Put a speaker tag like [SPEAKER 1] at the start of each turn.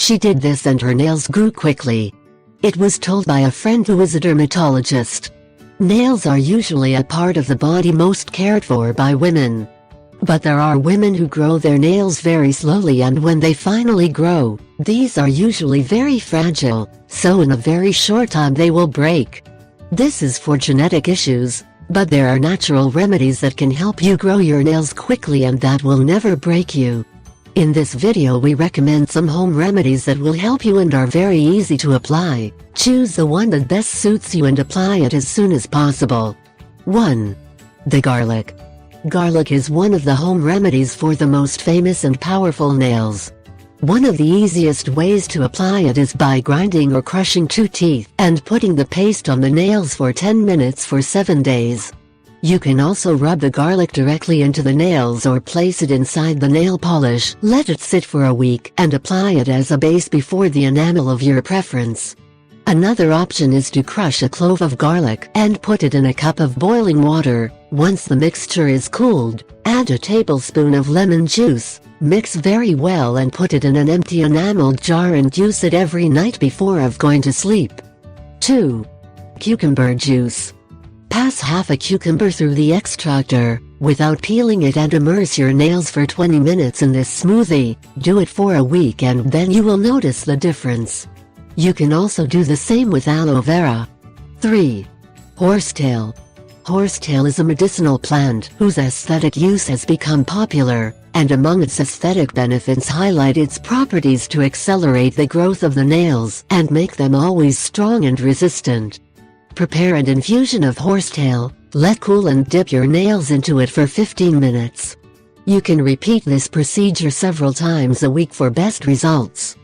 [SPEAKER 1] She did this and her nails grew quickly. It was told by a friend who is a dermatologist. Nails are usually a part of the body most cared for by women. But there are women who grow their nails very slowly, and when they finally grow, these are usually very fragile, so in a very short time they will break. This is for genetic issues, but there are natural remedies that can help you grow your nails quickly and that will never break you. In this video we recommend some home remedies that will help you and are very easy to apply. Choose the one that best suits you and apply it as soon as possible. 1. The garlic. Garlic is one of the home remedies for the most famous and powerful nails. One of the easiest ways to apply it is by grinding or crushing 2 teeth and putting the paste on the nails for 10 minutes for 7 days. You can also rub the garlic directly into the nails or place it inside the nail polish. Let it sit for a week and apply it as a base before the enamel of your preference. Another option is to crush a clove of garlic and put it in a cup of boiling water. Once the mixture is cooled, add a tablespoon of lemon juice, mix very well and put it in an empty enameled jar and use it every night before going to sleep. 2. Cucumber juice. Pass half a cucumber through the extractor, without peeling it, and immerse your nails for 20 minutes in this smoothie. Do it for a week and then you will notice the difference. You can also do the same with aloe vera. 3. Horsetail. Horsetail is a medicinal plant whose aesthetic use has become popular, and among its aesthetic benefits highlight its properties to accelerate the growth of the nails and make them always strong and resistant. Prepare an infusion of horsetail, let cool and dip your nails into it for 15 minutes. You can repeat this procedure several times a week for best results.